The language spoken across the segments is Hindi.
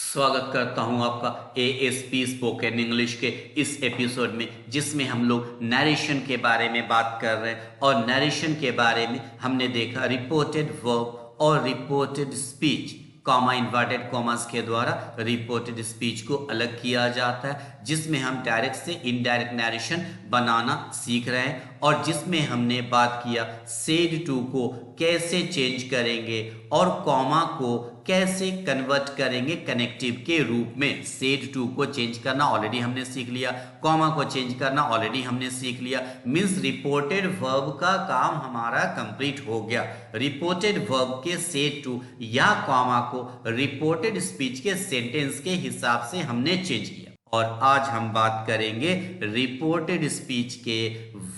स्वागत करता हूं आपका एएसपी स्पोकन इंग्लिश के इस एपिसोड में, जिसमें हम लोग नरेशन के बारे में बात कर रहे हैं। और नरेशन के बारे में हमने देखा रिपोर्टेड वर्ब और reported speech, comma inverted commas के द्वारा रिपोर्टेड स्पीच को अलग किया जाता है, जिसमें हम डायरेक्ट से इनडायरेक्ट नरेशन बनाना सीख रहे हैं। और जिसमें हमने बात किया सेड टू को कैसे चेंज करेंगे और कॉमा को कैसे कन्वर्ट करेंगे कनेक्टिव के रूप में। सेड टू को चेंज करना ऑलरेडी हमने सीख लिया, कॉमा को चेंज करना ऑलरेडी हमने सीख लिया। मींस रिपोर्टेड वर्ब का काम हमारा कंप्लीट हो गया। रिपोर्टेड वर्ब के सेड टू या कॉमा को रिपोर्टेड स्पीच के सेंटेंस के हिसाब से हमने चेंज किया। और आज हम बात करेंगे रिपोर्टेड स्पीच के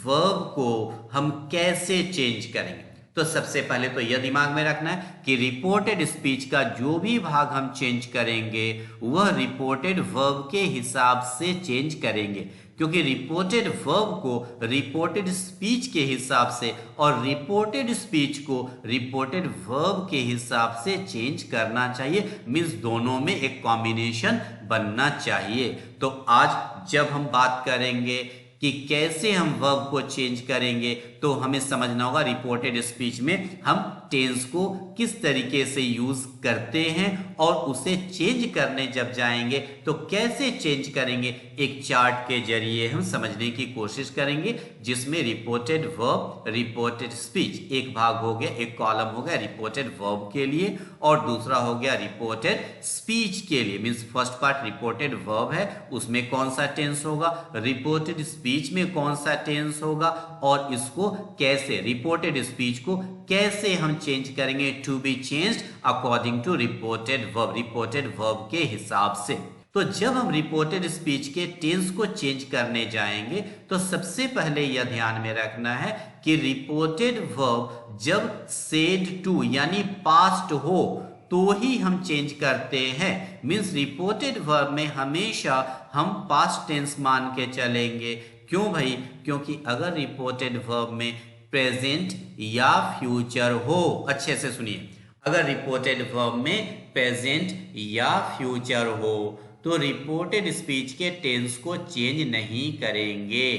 वर्ब को हम कैसे चेंज करेंगे। तो सबसे पहले तो यह दिमाग में रखना है कि रिपोर्टेड स्पीच का जो भी भाग हम चेंज करेंगे वह रिपोर्टेड वर्ब के हिसाब से चेंज करेंगे, क्योंकि रिपोर्टेड वर्ब को रिपोर्टेड स्पीच के हिसाब से और रिपोर्टेड स्पीच को रिपोर्टेड वर्ब के हिसाब से चेंज करना चाहिए। मीन्स दोनों में एक कॉम्बिनेशन बनना चाहिए। तो आज जब हम बात करेंगे कि कैसे हम वर्ब को चेंज करेंगे, तो हमें समझना होगा रिपोर्टेड स्पीच में हम टेंस को किस तरीके से यूज करते हैं और उसे चेंज करने जब जाएंगे तो कैसे चेंज करेंगे। एक चार्ट के जरिए हम समझने की कोशिश करेंगे, जिसमें रिपोर्टेड वर्ब, रिपोर्टेड स्पीच एक भाग हो गया, एक कॉलम हो गया रिपोर्टेड वर्ब के लिए और दूसरा हो गया रिपोर्टेड स्पीच के लिए। Means first part reported verb है, उसमें कौन सा टेंस होगा, रिपोर्टेड स्पीच में कौन सा टेंस होगा और इसको कैसे, रिपोर्टेड स्पीच को कैसे हम चेंज करेंगे। To be changed according to reported verb के हिसाब से। तो जब हम रिपोर्टेड स्पीच के टेंस को चेंज करने जाएंगे तो सबसे पहले यह ध्यान में रखना है कि रिपोर्टेड वर्ब जब सेड टू यानी पास्ट हो तो ही हम चेंज करते हैं। मीन्स रिपोर्टेड वर्ब में हमेशा हम पास्ट टेंस मान के चलेंगे। क्यों भाई? क्योंकि अगर रिपोर्टेड वर्ब में प्रेजेंट या फ्यूचर हो, अच्छे से सुनिए, अगर रिपोर्टेड वर्ब में प्रेजेंट या फ्यूचर हो तो रिपोर्टेड स्पीच के टेंस को चेंज नहीं करेंगे।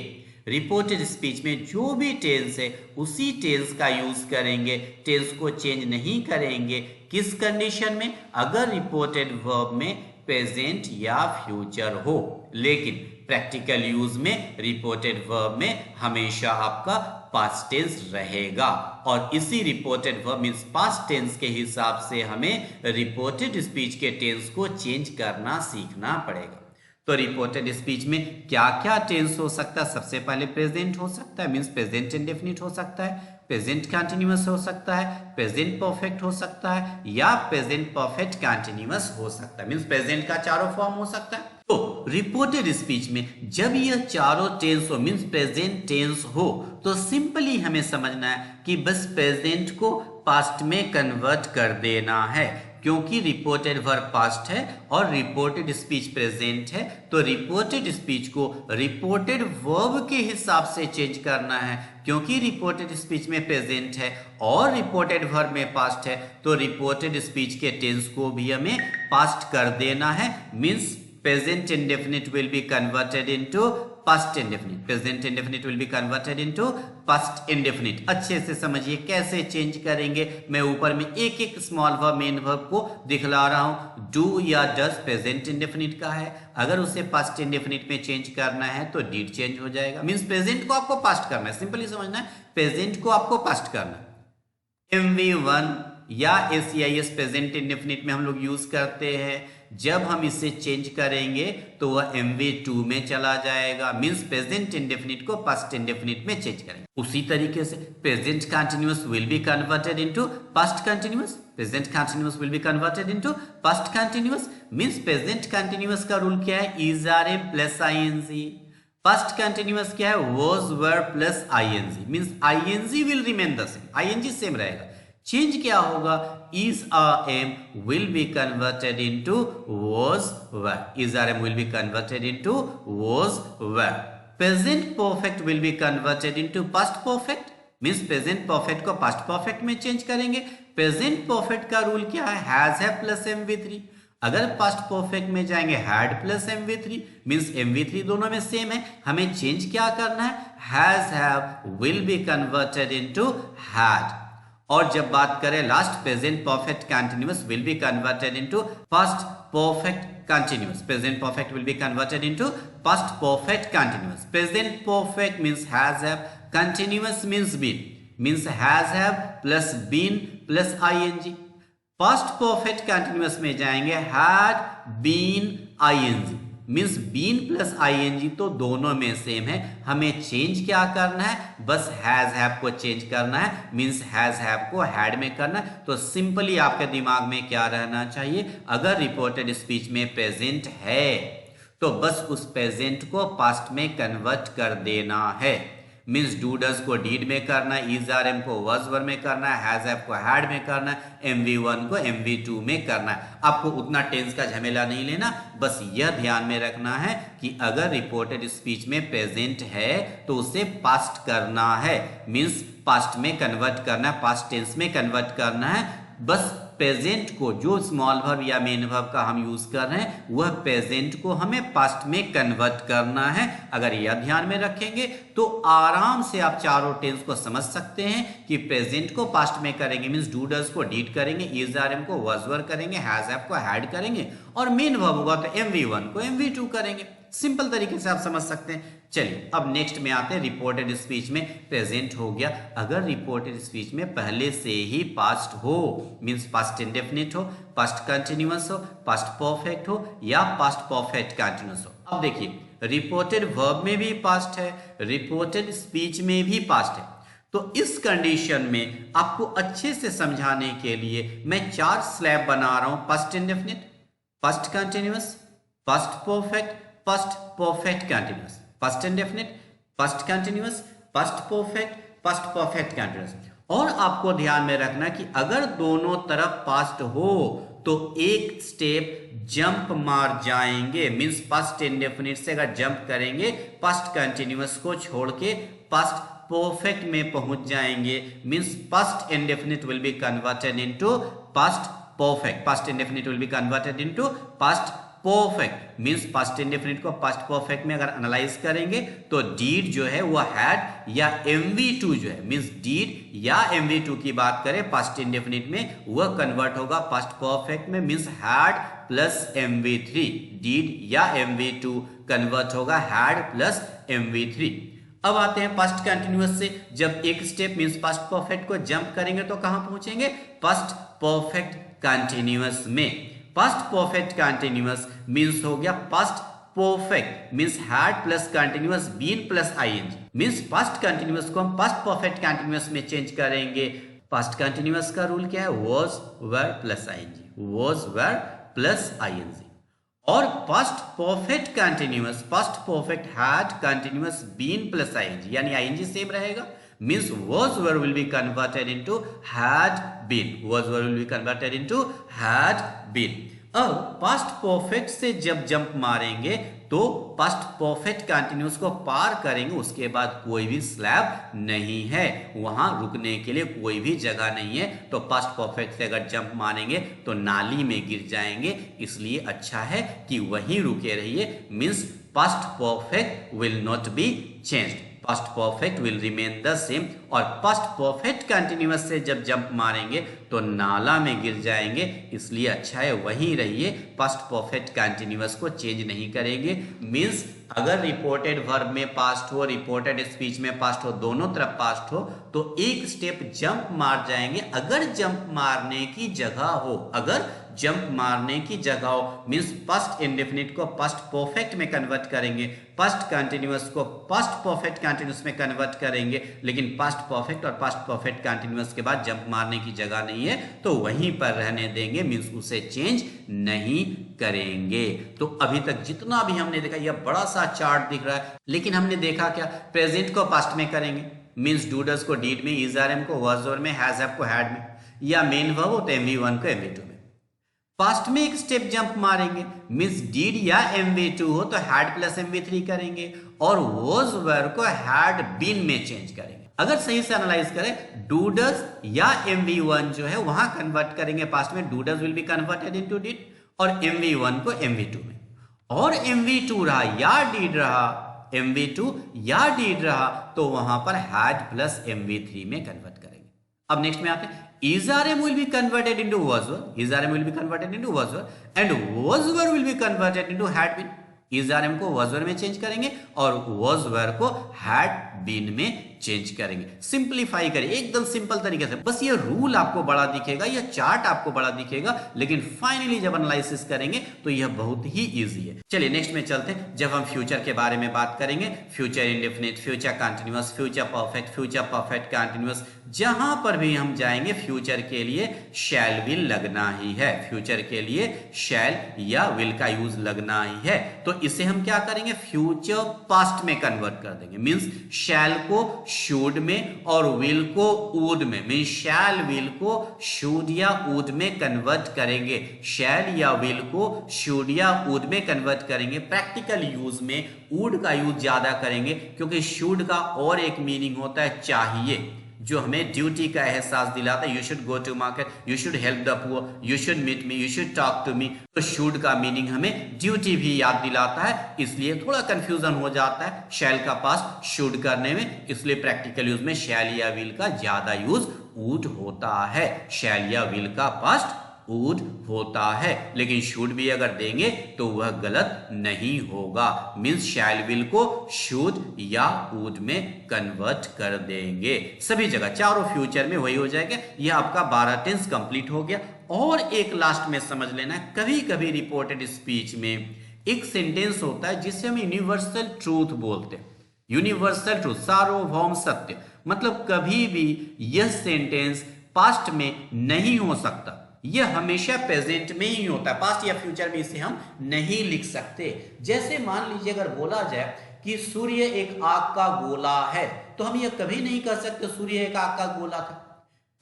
रिपोर्टेड स्पीच में जो भी टेंस है उसी टेंस का यूज करेंगे, टेंस को चेंज नहीं करेंगे। किस कंडीशन में? अगर रिपोर्टेड वर्ब में प्रेजेंट या फ्यूचर हो। लेकिन प्रैक्टिकल यूज में रिपोर्टेड वर्ब में हमेशा आपका पास्ट टेंस रहेगा और इसी reported verb means past tense के हिसाब से हमें रिपोर्टेड स्पीच के टेंस को चेंज करना सीखना पड़ेगा। तो रिपोर्टेड स्पीच में क्या क्या टेंस हो सकता है? सबसे पहले प्रेजेंट हो सकता है, मींस प्रेजेंट इंडेफिनिट हो सकता है, प्रेजेंट कंटीन्यूअस हो सकता है, प्रेजेंट परफेक्ट हो सकता है या प्रेजेंट परफेक्ट कंटीन्यूअस हो सकता है। मींस प्रेजेंट का चारों फॉर्म हो सकता है। तो रिपोर्टेड स्पीच में जब यह चारों टेंस हो, मींस प्रेजेंट टेंस हो, तो सिंपली हमें समझना है कि बस प्रेजेंट को पास्ट में कन्वर्ट कर देना है, क्योंकि रिपोर्टेड वर्ब पास्ट है और रिपोर्टेड स्पीच प्रेजेंट है। तो रिपोर्टेड स्पीच को रिपोर्टेड वर्ब के हिसाब से चेंज करना है, क्योंकि रिपोर्टेड स्पीच में प्रेजेंट है और रिपोर्टेड वर्ब में पास्ट है। तो रिपोर्टेड स्पीच के टेंस को भी हमें पास्ट कर देना है। Means present indefinite will be converted into past indefinite, present indefinite will be converted into past indefinite। अच्छे से समझिए कैसे चेंज करेंगे। मैं ऊपर में एक एक स्मॉल वर्ब मेन वर्ब को दिखला रहा हूं। डू या डज प्रेजेंट इंडेफिनिट का है, अगर उसे पास्ट इंडेफिनिट में चेंज करना है तो डीड चेंज हो जाएगा। मींस प्रेजेंट को आपको पास्ट करना है, सिंपली समझना है, प्रेजेंट को आपको पास्ट करना है। MV1 या SEIS प्रेजेंट इंडेफिनिट में हम लोग यूज करते हैं। जब हम इसे चेंज करेंगे तो वह MV2 में चला जाएगा। मींस प्रेजेंट इंडेफिनिट को पास्ट इंडेफिनिट में चेंज करेंगे। उसी तरीके से present continuous will be converted into past continuous, present continuous will be converted into past continuous. Means present continuous का रूल क्या है? Is are am plus ING। Past continuous क्या है? was were plus ING। Means ING will remain the same, ING same रहेगा। चेंज क्या होगा? is am will be converted into was were, is am will be converted into was were। present perfect will be converted into past perfect, means present perfect को पास्ट परफेक्ट में चेंज करेंगे। प्रेजेंट परफेक्ट का रूल क्या है? हैज है प्लस MV3। अगर पास्ट परफेक्ट में जाएंगे had plus MV3 means MV3 दोनों में सेम है, हमें चेंज क्या करना है, has have will be converted into had. और जब बात करें last present perfect continuous will be converted into past perfect continuous. Present perfect will be converted into past perfect continuous. Present perfect means has have, continuous means been, means has have plus been plus ing. Past perfect continuous में जाएंगे had been ing means been plus ING तो दोनों में सेम है, हमें चेंज क्या करना है, बस हैज हैव को चेंज करना है, मीन्स हैज हैव को हैड में करना है। तो सिंपली आपके दिमाग में क्या रहना चाहिए, अगर रिपोर्टेड स्पीच में प्रेजेंट है तो बस उस प्रेजेंट को पास्ट में कन्वर्ट कर देना है, मीन्स डू डज को डीड में करना है, इज आर एम को वॉज वर में करना है, हैज हैव को हैड में करना है, MV1 को MV2 में करना है। आपको उतना टेंस का झमेला नहीं लेना, बस यह ध्यान में रखना है कि अगर रिपोर्टेड स्पीच में प्रेजेंट है तो उसे पास्ट करना है, मीन्स पास्ट में कन्वर्ट करना है, पास्ट टेंस में कन्वर्ट करना है। बस प्रेजेंट को जो स्मॉल वर्ब या मेन वर्ब का हम यूज कर रहे हैं वह प्रेजेंट को हमें पास्ट में कन्वर्ट करना है। अगर यह ध्यान में रखेंगे तो आराम से आप चारों टेंस को समझ सकते हैं कि प्रेजेंट को पास्ट में करेंगे मींस डू डज को डीड करेंगे, इज आर एम को वॉज वर करेंगे, हैज हैव को हैड करेंगे और मेन वर्ब होगा तो MV1 को MV2 करेंगे। सिंपल तरीके से आप समझ सकते हैं। चलिए अब नेक्स्ट में आते हैं, रिपोर्टेड स्पीच में प्रेजेंट हो गया। अगर रिपोर्टेड स्पीच में पहले से ही पास्ट हो मींस पास्ट इंडेफिनिट हो, पास्ट कंटिन्यूअस हो, पास्ट परफेक्ट हो या पास्ट परफेक्ट कंटिन्यूअस हो। अब देखिए रिपोर्टेड वर्ब में भी पास्ट है, रिपोर्टेड स्पीच में भी पास्ट है। तो इस कंडीशन में आपको अच्छे से समझाने के लिए मैं 4 स्लैब बना रहा हूं, past indefinite, past continuous, past perfect, past perfect continuous, past indefinite, past continuous, past perfect, past perfect continuous. और आपको ध्यान में रखना कि अगर दोनों तरफ पास्ट हो तो एक स्टेप जंप मार जाएंगे, मींस पास्ट इंडेफिनिट से अगर जंप करेंगे पास्ट कंटिन्यूअस को छोड़ के पास्ट परफेक्ट में पहुंच जाएंगे, means past indefinite will be converted into past perfect, past indefinite will be converted into past perfect, means past indefinite को पास्ट परफेक्ट में अगर एनालाइज करेंगे तो डीड जो है वो हैड या MV2 जो है मींस डीड या MV2 की बात करें पास्ट इंडेफिनिट में वह कन्वर्ट होगा पास्ट परफेक्ट में, means had plus MV3, did या MV2 कन्वर्ट होगा हैड प्लस MV3। अब आते हैं पास्ट कंटिन्यूअस से, जब एक स्टेप मींस पास्ट परफेक्ट को जंप करेंगे तो कहां पहुंचेंगे, पास्ट परफेक्ट कंटिन्यूअस में। पास्ट परफेक्ट कंटिन्यूअस मींस हो गया past perfect means had plus continuous been plus ING, means past continuous को हम पास्ट परफेक्ट कंटिन्यूअस में चेंज करेंगे। पास्ट कंटिन्यूअस का रूल क्या है, was were plus ING, was were plus ING. और past perfect continuous, past perfect had continuous been plus ING, यानी आईएनजी सेम रहेगा, means was were will be converted into had been, was were will be converted into had been। अब पास्ट परफेक्ट से जब जंप मारेंगे तो पास्ट परफेक्ट कंटिन्यूअस को पार करेंगे, उसके बाद कोई भी स्लैब नहीं है, वहां रुकने के लिए कोई भी जगह नहीं है। तो पास्ट परफेक्ट से अगर जंप मारेंगे तो नाली में गिर जाएंगे, इसलिए अच्छा है कि वहीं रुके रहिए, means past perfect will not be changed, past perfect will remain the same. और पास्ट परफेक्ट कंटिन्यूअस से जब जंप मारेंगे तो नाला में गिर जाएंगे, इसलिए अच्छा है वहीं रहिए, पास्ट परफेक्ट कंटिन्यूअस को चेंज नहीं करेंगे। मींस अगर रिपोर्टेड वर्ब में पास्ट हो, रिपोर्टेड स्पीच में पास्ट हो, दोनों तरफ पास्ट हो तो एक स्टेप जंप मार जाएंगे। अगर जंप मारने की जगह हो, अगर जंप मारने की जगह हो मींस पास्ट इंडेफिनिट को पास्ट परफेक्ट में कन्वर्ट करेंगे, पास्ट कंटिन्यूअस को पास्ट परफेक्ट कंटिन्यूअस में कन्वर्ट करेंगे, लेकिन पास्ट परफेक्ट और पास्ट परफेक्ट कंटिन्यूअस के बाद जंप मारने की जगह नहीं है तो वहीं पर रहने देंगे, मींस उसे चेंज नहीं करेंगे। तो अभी तक जितना भी हमने देखा यह बड़ा सा चार्ट दिख रहा है, लेकिन हमने देखा क्या, प्रेजेंट को पास्ट में करेंगे मींस डू डज को डीड में, इज आर एम को वाज वर में, हैज हैव को हैड में, या मेन वर्ब हो तो MV1 को MV2 में। पास्ट में एक स्टेप जंप मारेंगे मींस डीड या MV2 हो तो हैड प्लस MV3 करेंगे और वाज वर को हैड बीन में चेंज करेंगे। अगर सही से एनालाइज करें डू डज या MV1 जो है वहां कन्वर्ट करेंगे पास्ट में, do does will be converted into did, और MV1 को MV2 में, और MV2 रहा या did रहा, MV2 या did रहा, तो वहां पर had प्लस MV3 में कन्वर्ट करेंगे। अब नेक्स्ट में आते हैं, is RM will be converted into was were, is RM will be converted into was were, and was were will be converted into had been। is RM को was were में चेंज करेंगे और was were को had been में चेंज करेंगे। सिंप्लीफाई करें एकदम सिंपल तरीके से, बस ये रूल आपको बड़ा दिखेगा, यह चार्ट आपको बड़ा दिखेगा, लेकिन फाइनली जब एनालिसिस करेंगे तो यह बहुत ही इजी है। चलिए नेक्स्ट में चलते हैं। जब हम फ्यूचर के बारे में बात करेंगे, future indefinite, future continuous, future perfect continuous, जहां पर भी हम जाएंगे फ्यूचर के लिए शैल विल लगना ही है, फ्यूचर के लिए शैल या विल का यूज लगना ही है। तो इसे हम क्या करेंगे, फ्यूचर पास्ट में कन्वर्ट कर देंगे। मींस शैल को शुड में और विल को वुड में, मींस शैल विल को शुड या वुड में कन्वर्ट करेंगे, शैल या विल को शुड या वुड में कन्वर्ट करेंगे। प्रैक्टिकल यूज में वुड का यूज ज्यादा करेंगे, क्योंकि शुड का और एक मीनिंग होता है चाहिए, जो हमें ड्यूटी का एहसास दिलाता है। You should go to market, you should help the poor, you should meet me, you should talk to me. तो शुड का मीनिंग हमें ड्यूटी भी याद दिलाता है, इसलिए थोड़ा कंफ्यूजन हो जाता है शैल का पास्ट शुड करने में, इसलिए प्रैक्टिकल यूज में शैल या विल का ज्यादा यूज वुड होता है, शैल या विल का पास्ट वुड होता है। लेकिन शुड भी अगर देंगे तो वह गलत नहीं होगा, मींस शैल विल को शुड या वुड में कन्वर्ट कर देंगे। सभी जगह चारों फ्यूचर में वही हो जाएगा। यह आपका 12 टेंस कंप्लीट हो गया। और एक लास्ट में समझ लेना है, कभी कभी रिपोर्टेड स्पीच में एक सेंटेंस होता है जिसे हम यूनिवर्सल ट्रूथ बोलते हैं। यूनिवर्सल ट्रूथ, सार्वभौम सत्य, मतलब कभी भी यह सेंटेंस पास्ट में नहीं हो सकता, यह हमेशा प्रेजेंट में ही होता है, पास्ट या फ्यूचर में इसे हम नहीं लिख सकते। जैसे मान लीजिए अगर बोला जाए कि सूर्य एक आग का गोला है, तो हम यह कभी नहीं कह सकते सूर्य एक आग का गोला था।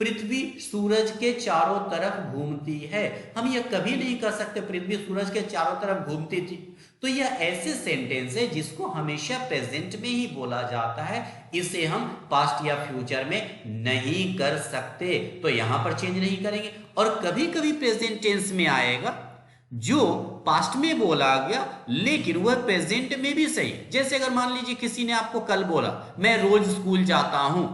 पृथ्वी सूरज के चारों तरफ घूमती है, हम यह कभी नहीं कह सकते पृथ्वी सूरज के चारों तरफ घूमती थी। तो यह ऐसे सेंटेंस है जिसको हमेशा प्रेजेंट में ही बोला जाता है, इसे हम पास्ट या फ्यूचर में नहीं कर सकते, तो यहां पर चेंज नहीं करेंगे। और कभी कभी प्रेजेंट टेंस में आएगा जो पास्ट में बोला गया लेकिन वह प्रेजेंट में भी सही। जैसे अगर मान लीजिए किसी ने आपको कल बोला मैं रोज स्कूल जाता हूं,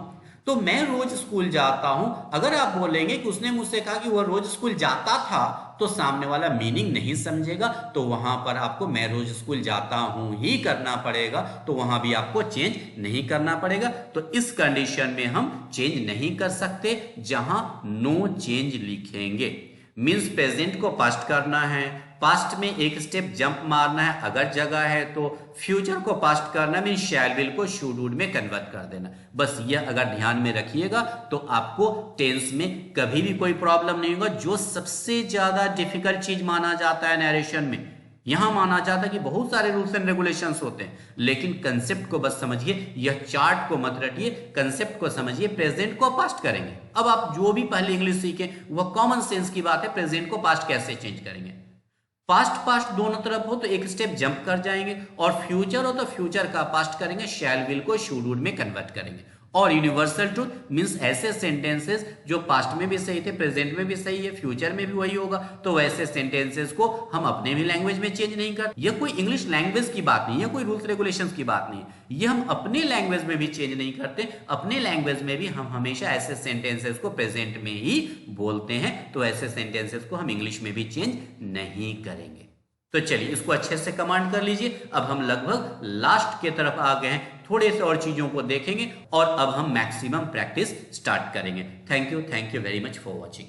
तो मैं रोज स्कूल जाता हूं, अगर आप बोलेंगे कि उसने मुझसे कहा कि वह रोज स्कूल जाता था, तो सामने वाला मीनिंग नहीं समझेगा, तो वहां पर आपको मैं रोज स्कूल जाता हूं ही करना पड़ेगा, तो वहां भी आपको चेंज नहीं करना पड़ेगा। तो इस कंडीशन में हम चेंज नहीं कर सकते जहां नो चेंज लिखेंगे। मींस प्रेजेंट को पास्ट करना है, पास्ट में एक स्टेप जंप मारना है अगर जगह है तो, फ्यूचर को पास्ट करना मींस शैल विल को शुड वुड में कन्वर्ट कर देना। बस यह अगर ध्यान में रखिएगा तो आपको टेंस में कभी भी कोई प्रॉब्लम नहीं होगा। जो सबसे ज्यादा डिफिकल्ट चीज माना जाता है नरेशन में, यहां माना जाता है कि बहुत सारे रूल्स एंड रेगुलेशंस होते हैं, लेकिन कंसेप्ट को बस समझिए, यह चार्ट को मत रटिए, कंसेप्ट को समझिए। प्रेजेंट को पास्ट करेंगे, अब आप जो भी पहले इंग्लिश सीखे वह कॉमन सेंस की बात है, प्रेजेंट को पास्ट कैसे चेंज करेंगे। पास्ट दोनों तरफ हो तो एक स्टेप जंप कर जाएंगे, और फ्यूचर हो तो फ्यूचर का पास्ट करेंगे, शैल विल को शुड वुड में कन्वर्ट करेंगे। और यूनिवर्सल ट्रूथ मींस ऐसे सेंटेंसेस जो पास्ट में भी सही थे, प्रेजेंट में भी सही है, फ्यूचर में भी वही होगा, तो वैसे सेंटेंसेस को हम अपने भी लैंग्वेज में चेंज नहीं करते। यह कोई इंग्लिश लैंग्वेज की बात नहीं है, कोई रूल्स रेगुलेशंस की बात नहीं है, यह हम अपने लैंग्वेज में भी चेंज नहीं करते। अपने लैंग्वेज में भी हम हमेशा ऐसे सेंटेंसेस को प्रेजेंट में ही बोलते हैं, तो ऐसे सेंटेंसेस को हम इंग्लिश में भी चेंज नहीं करेंगे। तो चलिए इसको अच्छे से कमांड कर लीजिए। अब हम लगभग लास्ट के तरफ आ गए हैं, थोड़े से और चीजों को देखेंगे और अब हम मैक्सिमम प्रैक्टिस स्टार्ट करेंगे। Thank you very much for watching.